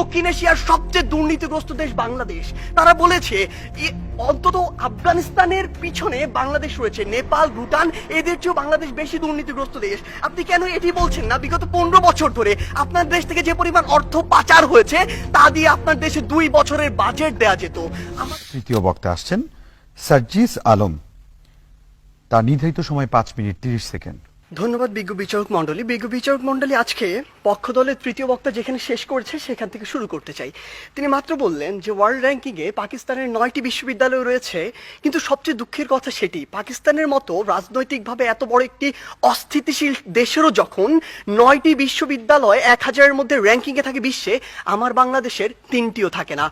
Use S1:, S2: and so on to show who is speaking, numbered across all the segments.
S1: দক্ষিণ এশিয়ার সবচেয়ে দুর্নীতিগ্রস্ত দেশ বাংলাদেশ। তারা বলেছে অন্তত আফগানিস্তানের পিছনে বাংলাদেশ রয়েছে, নেপাল, ভুটান এদের চেয়েও বাংলাদেশ বেশি দুর্নীতিগ্রস্ত দেশ। আপনি কেন এটি বলছেন না? বিগত 15 বছর ধরে আপনার দেশ থেকে যে পরিমাণ অর্থ পাচার হয়েছে তা দিয়ে আপনার দেশে 2 বছরের বাজেট দেয়া যেত।
S2: তৃতীয় বক্তা আসছেন সার্জিস আলম, তার নির্ধারিত সময় 5 মিনিট 30 সেকেন্ড।
S1: ধন্যবাদ বিজ্ঞ বিচারক মন্ডলী। বিজ্ঞ বিচারক মন্ডলী, আজকে পক্ষ দলের তৃতীয় বক্তা যেখানে শেষ করেছে সেখান থেকে শুরু করতে চাই। তিনি মাত্র বললেন যে ওয়ার্ল্ড র্যাঙ্কিংয়ে পাকিস্তানের 9টি বিশ্ববিদ্যালয় রয়েছে, কিন্তু সবচেয়ে দুঃখের কথা সেটি পাকিস্তানের মতো রাজনৈতিকভাবে এত বড় একটি অস্থিতিশীল দেশেরও যখন 9টি বিশ্ববিদ্যালয় 1000-এর মধ্যে র্যাঙ্কিংয়ে থাকে বিশ্বে, আমার বাংলাদেশের 3টিও থাকে না।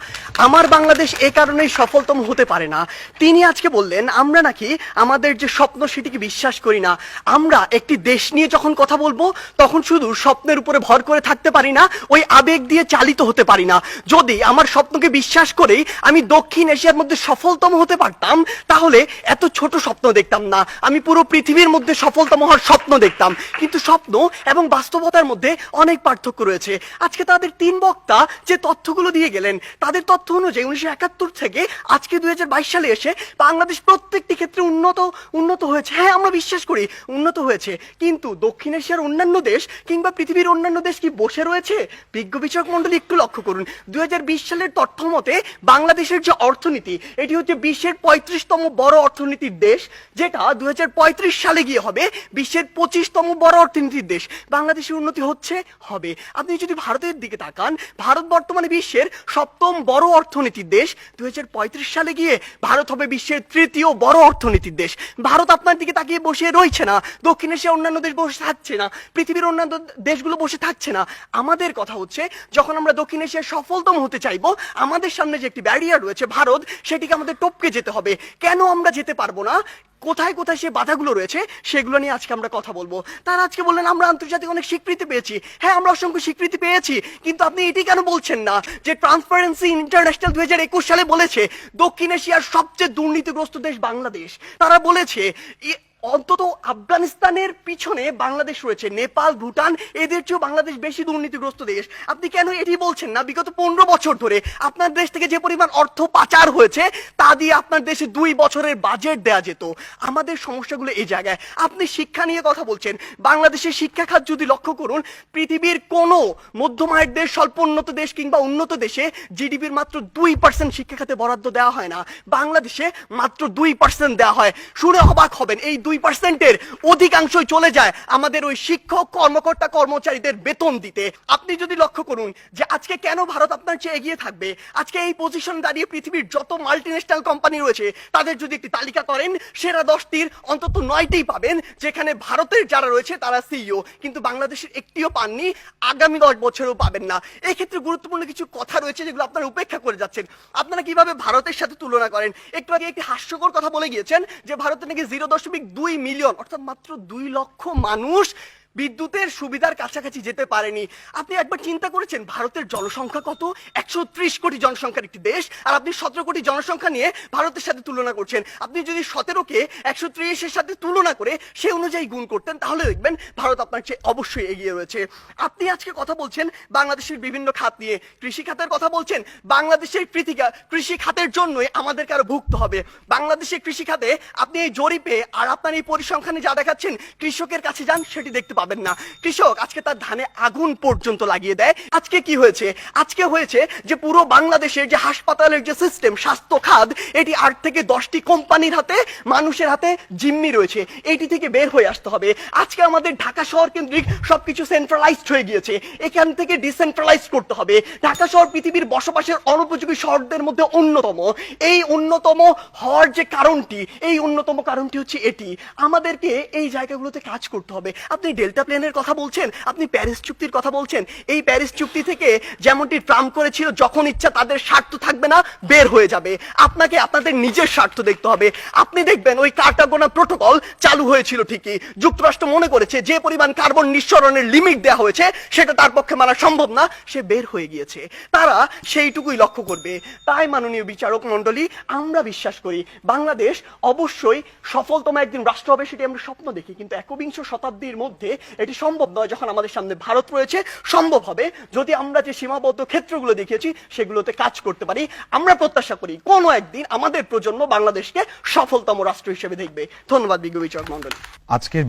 S1: আমার বাংলাদেশ এ কারণেই সফলতম হতে পারে না। তিনি আজকে বললেন আমরা নাকি আমাদের যে স্বপ্ন সেটিকে বিশ্বাস করি না। আমরা একটি দেশ নিয়ে যখন কথা বলবো তখন শুধু স্বপ্নের উপরে ভর করে থাকতে পারি না, ওই আবেগ দিয়ে চালিত হতে পারি না। যদি আমার স্বপ্নকে বিশ্বাস করেই আমি দক্ষিণ এশিয়ার মধ্যে সফলতম হতে পারতাম তাহলে এত ছোট স্বপ্ন দেখতাম না, আমি পুরো পৃথিবীর মধ্যে সফলতম হওয়ার স্বপ্ন দেখতাম। কিন্তু স্বপ্ন এবং বাস্তবতার মধ্যে অনেক পার্থক্য রয়েছে। আজকে তাদের 3 বক্তা যে তথ্যগুলো দিয়ে গেলেন তাদের তথ্য অনুযায়ী 1971 থেকে আজকে 2022 সালে এসে বাংলাদেশ প্রত্যেকটি ক্ষেত্রে উন্নত হয়েছে। হ্যাঁ, আমরা বিশ্বাস করি উন্নত হয়েছে, কিন্তু দক্ষিণ এশিয়ার অন্যান্য দেশ কিংবা পৃথিবীর অন্যান্য দেশ কি বসে রয়েছে? বিজ্ঞ বিচারক মন্ডলী একটু লক্ষ্য করুন, 2020 সালের তথ্য মতে বাংলাদেশের যে অর্থনীতি এটি হচ্ছে বিশ্বের 35তম বড় অর্থনীতির দেশ, যেটা 2035 সালে গিয়ে হবে বিশ্বের 25তম বড় অর্থনীতির দেশ। বাংলাদেশের উন্নতি হচ্ছে, হবে। আপনি যদি ভারতের দিকে তাকান, ভারত বর্তমানে বিশ্বের 7ম বড় অর্থনীতির দেশ, 2035 সালে গিয়ে ভারত হবে বিশ্বের 3য় বড় অর্থনীতির দেশ। ভারত আপনার দিকে তাকিয়ে বসে রয়েছে না, দক্ষিণ এশিয়ার অন্যান্য দেশ বসে থাকছে না, পৃথিবীর অন্যান্য দেশগুলো বসে থাকছে না। আমাদের কথা হচ্ছে যখন আমরা দক্ষিণ এশিয়ার সফলতম হতে চাইবো, আমাদের সামনে যে একটি ব্যারিয়ার রয়েছে ভারত, সেটিকে আমাদের টপকে যেতে হবে। কেন আমরা যেতে পারবো না, কোথায় কোথায় সে বাধাগুলো রয়েছে সেগুলো নিয়ে আজকে আমরা কথা বলবো। তারা আজকে বললেন আমরা আন্তর্জাতিক অনেক স্বীকৃতি পেয়েছি। হ্যাঁ, আমরা অসংখ্য স্বীকৃতি পেয়েছি, কিন্তু আপনি এটি কেন বলছেন না যে ট্রান্সপারেন্সি ইন্টারন্যাশনাল 2021 সালে বলেছে দক্ষিণ এশিয়ার সবচেয়ে দুর্নীতিগ্রস্ত দেশ বাংলাদেশ। তারা বলেছে অন্তত আফগানিস্তানের পিছনে বাংলাদেশ রয়েছে, নেপাল, ভুটান এদের চেয়েও বাংলাদেশ বেশি দুর্নীতিগ্রস্ত দেশ। আপনি কেন এটি বলছেন না? বিগত 15 বছর ধরে আপনার দেশ থেকে যে পরিমাণ অর্থ পাচার হয়েছে তা দিয়ে আপনার দেশে 2 বছরের বাজেট দেয়া যেত। আমাদের সমস্যাগুলো এই জায়গায়। আপনি শিক্ষা নিয়ে কথা বলছেন, বাংলাদেশের শিক্ষা খাত যদি লক্ষ্য করুন, পৃথিবীর কোনো মধ্যম আয়ের দেশ, স্বল্প উন্নত দেশ কিংবা উন্নত দেশে জিডিপির মাত্র 2% শিক্ষা খাতে বরাদ্দ দেওয়া হয় না, বাংলাদেশে মাত্র 2% দেওয়া হয়। শুনে অবাক হবেন, এই 2%-এর অধিকাংশই চলে যায় আমাদের ওই শিক্ষক, কর্মকর্তা, কর্মচারীদের বেতন দিতে। আপনি যদি লক্ষ্য করুন যে আজকে কেন ভারত আপনার চেয়ে এগিয়ে থাকবে, আজকে এই পজিশন দাঁড়িয়ে পৃথিবীর যত মাল্টিন্যাশনাল কোম্পানি রয়েছে তাদের যদি একটি তালিকা করেন, সেরা 10টির অন্তত 9টি পাবেন যেখানে ভারতের যারা রয়েছে তারা সিইও, কিন্তু বাংলাদেশের একটিও পাননি, আগামী 10 বছরেও পাবেন না। এই ক্ষেত্রে গুরুত্বপূর্ণ কিছু কথা রয়েছে যেগুলো আপনারা উপেক্ষা করে যাচ্ছেন। আপনারা কিভাবে ভারতের সাথে তুলনা করেন? একটু আগে একটি হাস্যকর কথা বলে গিয়েছেন যে ভারতে নাকি 0.2 মিলিয়ন অর্থাৎ মাত্র 2 লক্ষ মানুষ বিদ্যুতের সুবিধার কাছাকাছি যেতে পারেনি। আপনি একবার চিন্তা করেছেন ভারতের জনসংখ্যা কত? 130 কোটি জনসংখ্যার একটি দেশ, আর আপনি 17 কোটি জনসংখ্যা নিয়ে ভারতের সাথে তুলনা করছেন। আপনি যদি 17কে 130-এর সাথে তুলনা করে সে অনুযায়ী গুণ করতেন তাহলে দেখবেন ভারত আপনার চেয়ে অবশ্যই এগিয়ে রয়েছে। আপনি আজকে কথা বলছেন বাংলাদেশের বিভিন্ন খাত নিয়ে, কৃষি খাতের কথা বলছেন। বাংলাদেশের কৃষি খাতের জন্যই আমাদেরকে আরো ভুগতে হবে। বাংলাদেশের কৃষি খাতে আপনি এই জরিপে আর আপনার এই পরিসংখ্যানে যা দেখাচ্ছেন, কৃষকের কাছে যান সেটি দেখতে পাবেন না। কৃষক আজকে তার ধানে আগুন পর্যন্ত লাগিয়ে দেয়। আজকে কি হয়েছে? আজকে হয়েছে যে পুরো বাংলাদেশের যে হাসপাতালের যে সিস্টেম, স্বাস্থ্য খাত, এটি 8 থেকে 10টি কোম্পানির হাতে, মানুষের হাতে জিম্মি রয়েছে। এটি থেকে বের হয়ে আসতে হবে। আজকে আমাদের ঢাকা শহর কেন্দ্রিক সবকিছু সেন্ট্রালাইজড হয়ে গিয়েছে, এখান থেকে ডিসেন্ট্রালাইজড করতে হবে। ঢাকা শহর পৃথিবীর বসবাসের অনুপযোগী শহরদের মধ্যে অন্যতম। এই অন্যতম হওয়ার যে কারণটি, এই অন্যতম কারণটি হচ্ছে এটি। আমাদেরকে এই জায়গাগুলোতে কাজ করতে হবে। আপনি ডেল্টা প্লেনের কথা বলছেন, আপনি প্যারিস চুক্তির কথা বলছেন। এই প্যারিস চুক্তি থেকে যেমনটি ট্রাম্প করেছিল, যখন ইচ্ছা তাদের স্বার্থ থাকবে না, বের হয়ে যাবে। আপনাকে আপনাদের নিজের স্বার্থ দেখতে হবে। আপনি দেখবেন ওই কার্টাগোনা প্রোটোকল চালু হয়েছিল ঠিকই, যুক্তরাষ্ট্র মনে করেছে যে পরিমাণ কার্বন নিঃসরণের লিমিট দেওয়া হয়েছে সেটা তার পক্ষে মানা সম্ভব না, সে বের হয়ে গিয়েছে। তারা সেইটুকুই লক্ষ্য করবে। তাই মাননীয় বিচারক মন্ডলী, আমরা বিশ্বাস করি বাংলাদেশ অবশ্যই সফলতম একদিন রাষ্ট্র হবে, সেটি আমরা স্বপ্ন দেখি, কিন্তু 21 শতাব্দীর মধ্যে এটি সম্ভব নয় যখন আমাদের সামনে ভারত রয়েছে। সম্ভব হবে যদি আমরা যে সীমাবদ্ধ ক্ষেত্রগুলো দেখিয়েছি সেগুলোতে কাজ করতে পারি। আমরা প্রত্যাশা করি কোনো একদিন আমাদের প্রজন্ম বাংলাদেশকে সফলতম রাষ্ট্র হিসেবে দেখবে। ধন্যবাদ বিজ্ঞ বিচারক মন্ডলী।
S2: আজকের